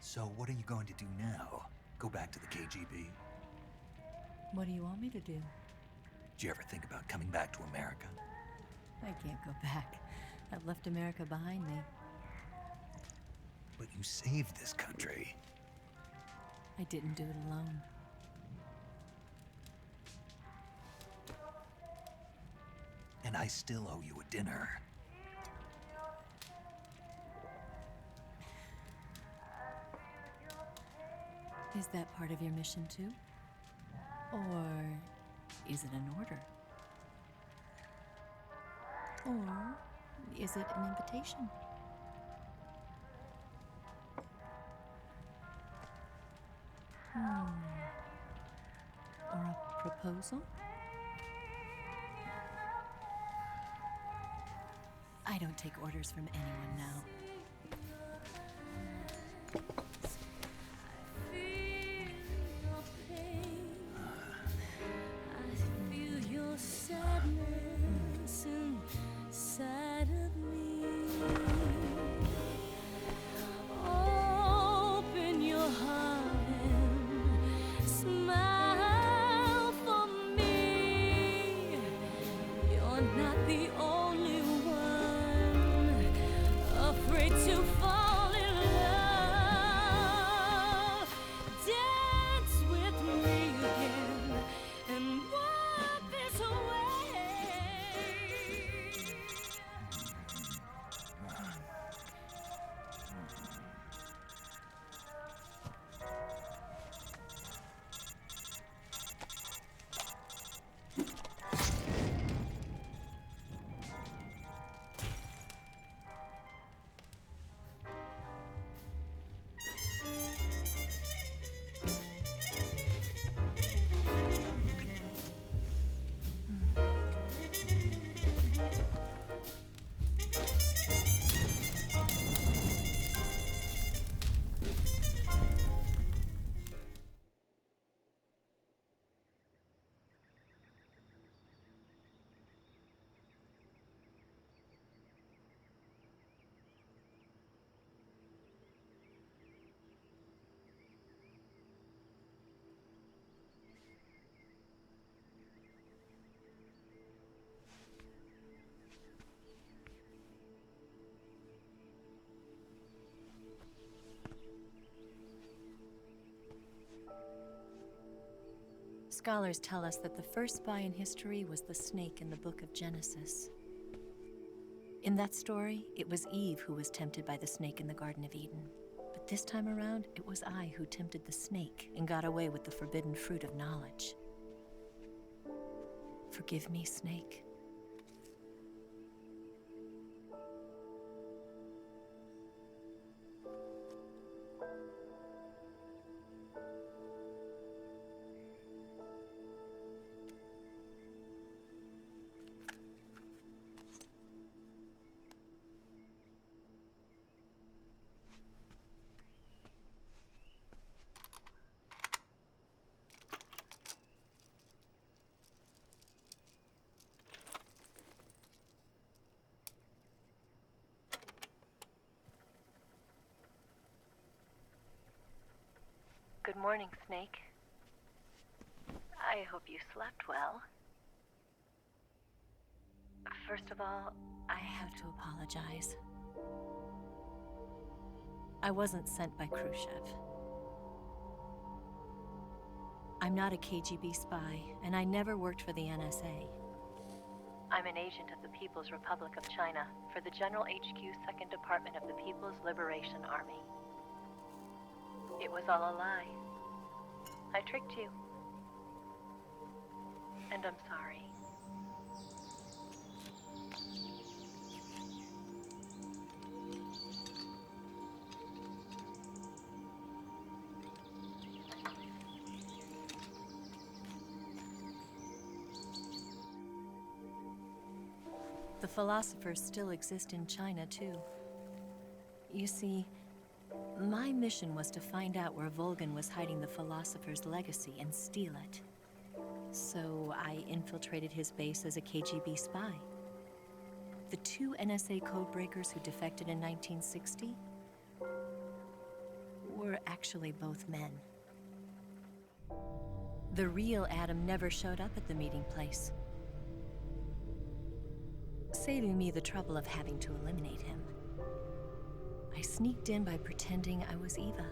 So what are you going to do now? Go back to the KGB? What do you want me to do? Did you ever think about coming back to America? I can't go back. I've left America behind me. But you saved this country. I didn't do it alone. And I still owe you a dinner. Is that part of your mission too? Or is it an order? Or is it an invitation? Or a proposal? I don't take orders from anyone now. Scholars tell us that the first spy in history was the snake in the book of Genesis. In that story, it was Eve who was tempted by the snake in the Garden of Eden. But this time around, it was I who tempted the snake and got away with the forbidden fruit of knowledge. Forgive me, snake. Good morning, Snake. I hope you slept well. First of all, I have to apologize. I wasn't sent by Khrushchev. I'm not a KGB spy, and I never worked for the NSA. I'm an agent of the People's Republic of China for the General HQ 2nd Department of the People's Liberation Army. It was all a lie. I tricked you. And I'm sorry. The philosophers still exist in China, too. You see, my mission was to find out where Volgin was hiding the philosopher's legacy and steal it. So I infiltrated his base as a KGB spy. The two NSA codebreakers who defected in 1960, were actually both men. The real Adam never showed up at the meeting place, saving me the trouble of having to eliminate him. I sneaked in by pretending I was Eva.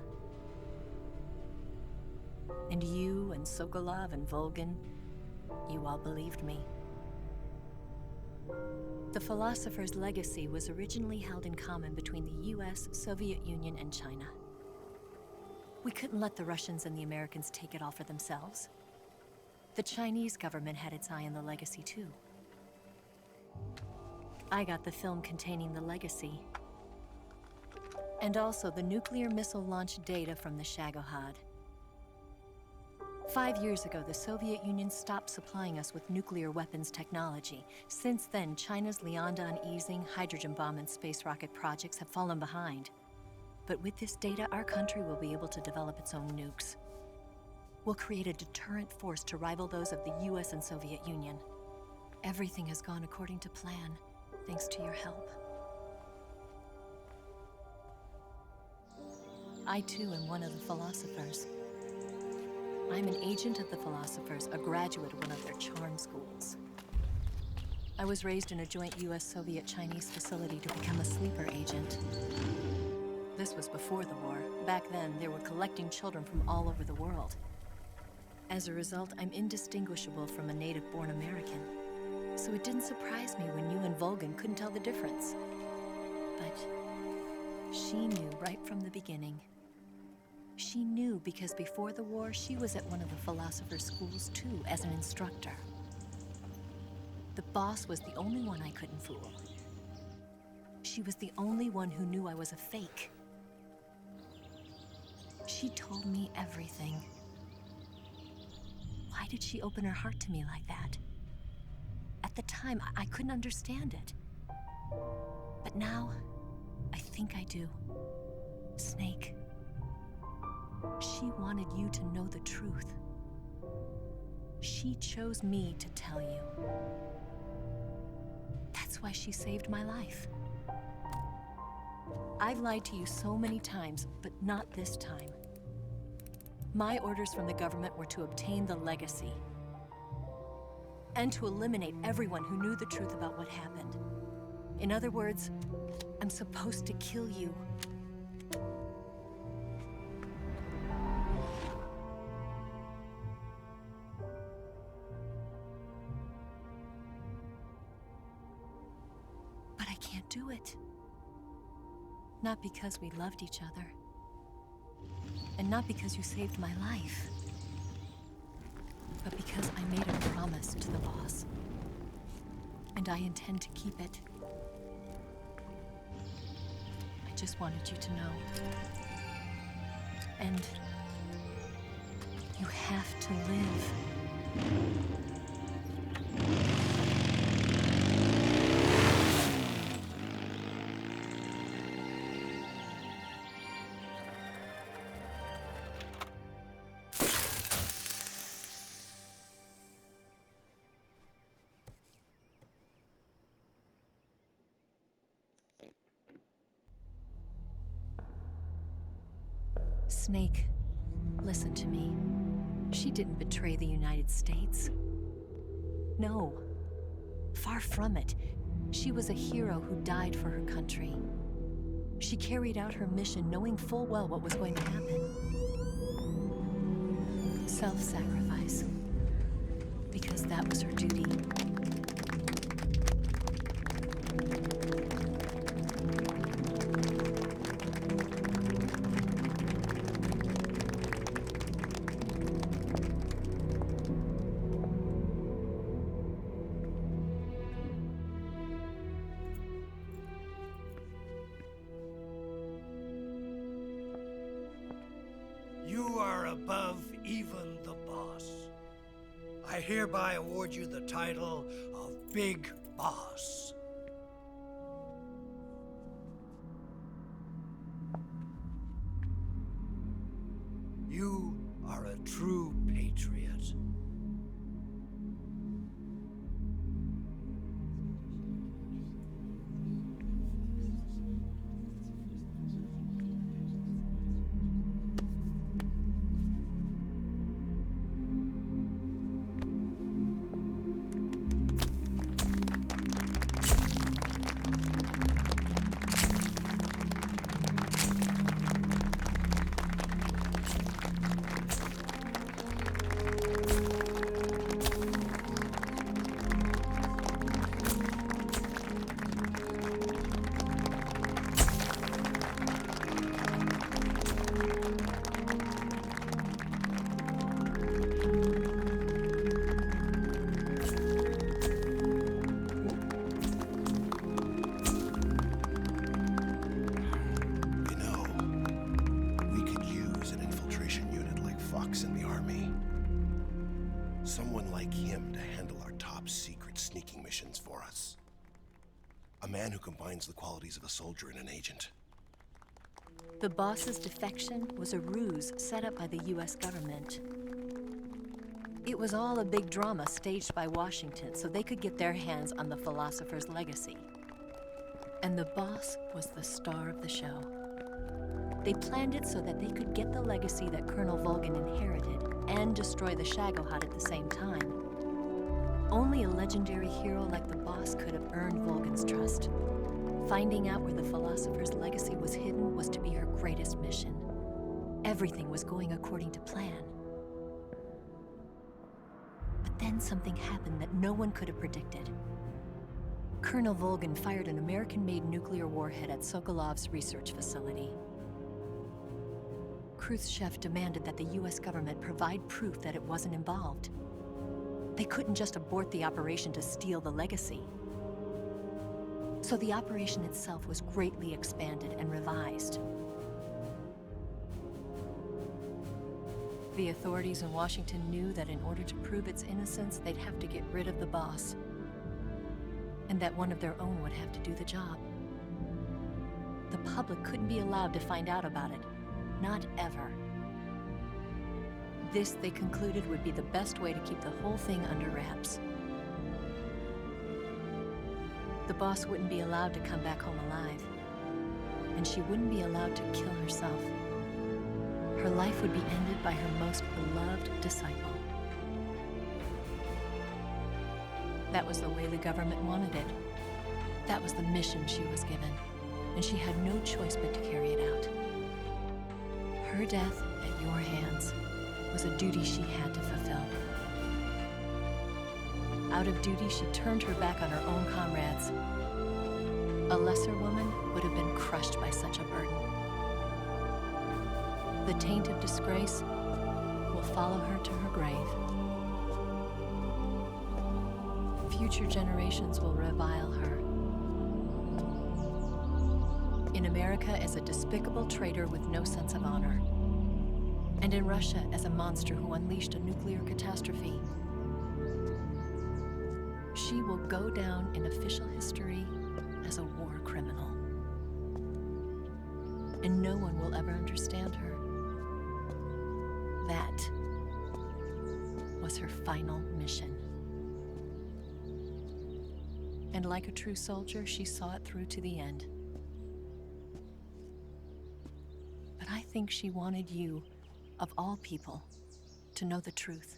And you and Sokolov and Volgin, you all believed me. The philosopher's legacy was originally held in common between the US, Soviet Union, and China. We couldn't let the Russians and the Americans take it all for themselves. The Chinese government had its eye on the legacy too. I got the film containing the legacy, and also the nuclear missile launch data from the Shagohod. 5 years ago, the Soviet Union stopped supplying us with nuclear weapons technology. Since then, China's Liaodong easing, hydrogen bomb, and space rocket projects have fallen behind. But with this data, our country will be able to develop its own nukes. We'll create a deterrent force to rival those of the US and Soviet Union. Everything has gone according to plan, thanks to your help. I too am one of the philosophers. I'm an agent of the philosophers, a graduate of one of their charm schools. I was raised in a joint US-Soviet-Chinese facility to become a sleeper agent. This was before the war. Back then, they were collecting children from all over the world. As a result, I'm indistinguishable from a native-born American. So it didn't surprise me when you and Volgin couldn't tell the difference. But she knew right from the beginning. She knew because before the war, she was at one of the philosopher's schools too, as an instructor. The boss was the only one I couldn't fool. She was the only one who knew I was a fake. She told me everything. Why did she open her heart to me like that? At the time, I couldn't understand it. But now, I think I do. Snake. She wanted you to know the truth. She chose me to tell you. That's why she saved my life. I've lied to you so many times, but not this time. My orders from the government were to obtain the legacy and to eliminate everyone who knew the truth about what happened. In other words, I'm supposed to kill you. But I can't do it. Not because we loved each other. And not because you saved my life. But because I made a promise to the boss. And I intend to keep it. I just wanted you to know. And you have to live. Snake, listen to me. She didn't betray the United States. No, far from it. She was a hero who died for her country. She carried out her mission knowing full well what was going to happen. Self-sacrifice. Because that was her duty. You are above even the boss. I hereby award you the title of Big Boss. You are a true patriot. peacemaking missions for us. A man who combines the qualities of a soldier and an agent. The boss's defection was a ruse set up by the US government. It was all a big drama staged by Washington so they could get their hands on the philosopher's legacy. And the boss was the star of the show. They planned it so that they could get the legacy that Colonel Volgin inherited and destroy the Shagohod at the same time. Only a legendary hero like the boss could have earned Volgin's trust. Finding out where the philosopher's legacy was hidden was to be her greatest mission. Everything was going according to plan. But then something happened that no one could have predicted. Colonel Volgin fired an American-made nuclear warhead at Sokolov's research facility. Khrushchev demanded that the US government provide proof that it wasn't involved. They couldn't just abort the operation to steal the legacy. So the operation itself was greatly expanded and revised. The authorities in Washington knew that in order to prove its innocence, they'd have to get rid of the boss, and that one of their own would have to do the job. The public couldn't be allowed to find out about it, not ever. This, they concluded, would be the best way to keep the whole thing under wraps. The boss wouldn't be allowed to come back home alive, and she wouldn't be allowed to kill herself. Her life would be ended by her most beloved disciple. That was the way the government wanted it. That was the mission she was given, and she had no choice but to carry it out. Her death at your hands was a duty she had to fulfill. Out of duty, she turned her back on her own comrades. A lesser woman would have been crushed by such a burden. The taint of disgrace will follow her to her grave. Future generations will revile her. In America as a despicable traitor with no sense of honor. And in Russia as a monster who unleashed a nuclear catastrophe. She will go down in official history as a war criminal. And no one will ever understand her. That was her final mission. And like a true soldier, she saw it through to the end. But I think she wanted you, of all people, to know the truth.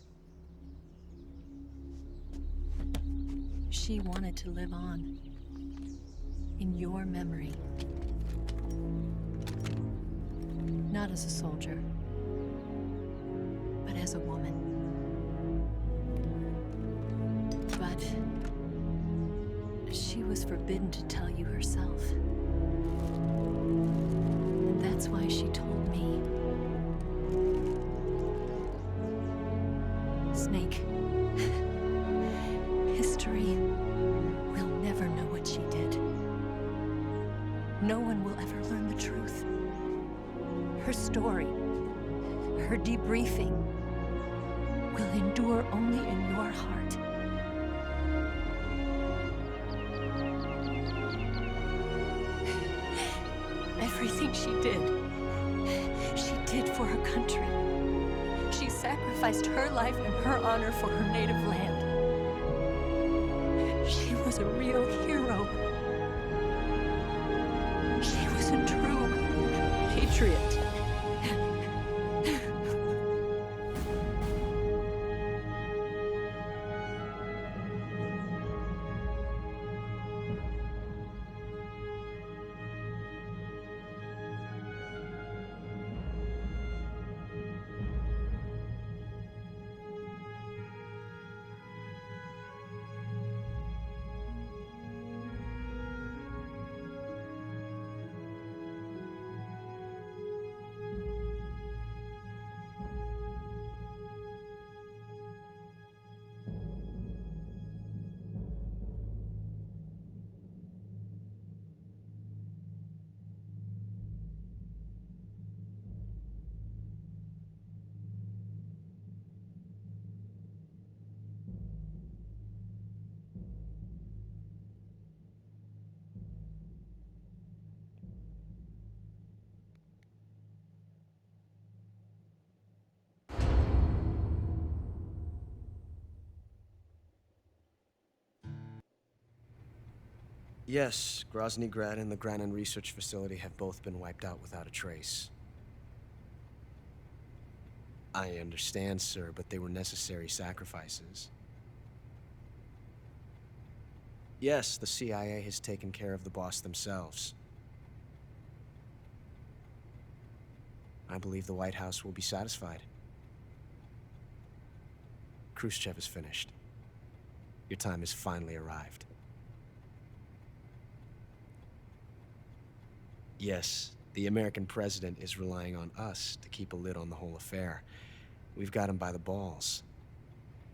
She wanted to live on in your memory. Not as a soldier, but as a woman. But she was forbidden to tell you herself. And that's why she told me. Snake, history will never know what she did. No one will ever learn the truth. Her story, her debriefing, will endure only in your heart. Everything she did for her country. She sacrificed her life and her honor for her native land. She was a real hero. She was a true patriot. Yes, Grozny Grad and the Granin Research Facility have both been wiped out without a trace. I understand, sir, but they were necessary sacrifices. Yes, the CIA has taken care of the boss themselves. I believe the White House will be satisfied. Khrushchev is finished. Your time has finally arrived. Yes, the American president is relying on us to keep a lid on the whole affair. We've got him by the balls.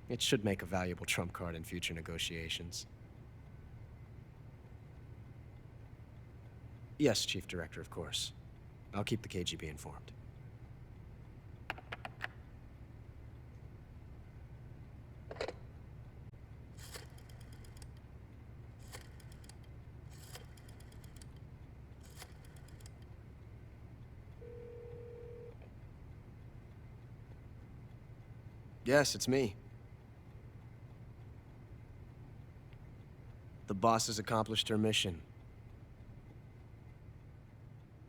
It should make a valuable trump card in future negotiations. Yes, Chief Director, of course. I'll keep the KGB informed. Yes, it's me. The boss has accomplished her mission.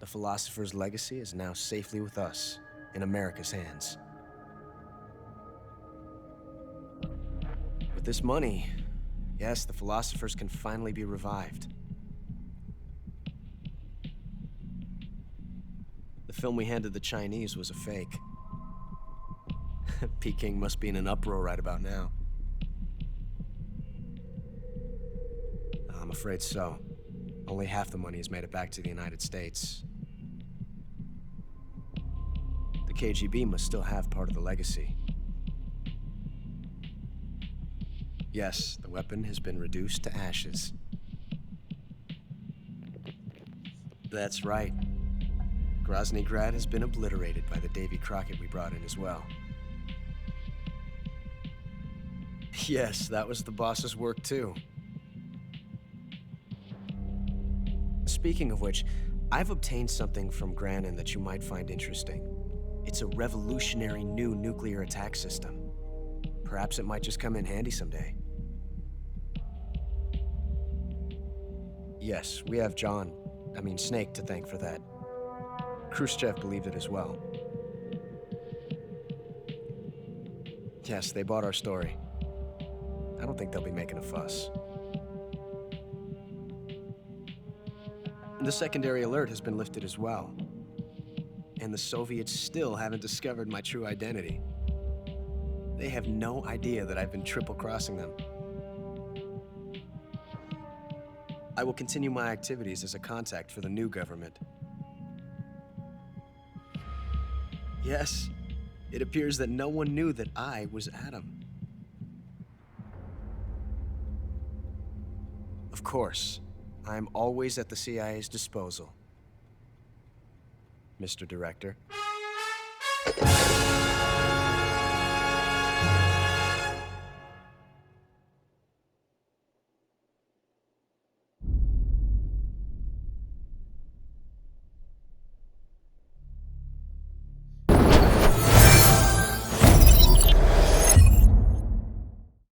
The philosopher's legacy is now safely with us, in America's hands. With this money, yes, the philosophers can finally be revived. The film we handed the Chinese was a fake. Peking must be in an uproar right about now. I'm afraid so. Only half the money has made it back to the United States. The KGB must still have part of the legacy. Yes, the weapon has been reduced to ashes. That's right. Grozny Grad has been obliterated by the Davy Crockett we brought in as well. Yes, that was the boss's work too. Speaking of which, I've obtained something from Granin that you might find interesting. It's a revolutionary new nuclear attack system. Perhaps it might just come in handy someday. Yes, we have Snake to thank for that. Khrushchev believed it as well. Yes, they bought our story. I don't think they'll be making a fuss. The secondary alert has been lifted as well. And the Soviets still haven't discovered my true identity. They have no idea that I've been triple-crossing them. I will continue my activities as a contact for the new government. Yes, it appears that no one knew that I was Adam. Of course, I'm always at the CIA's disposal, Mr. Director.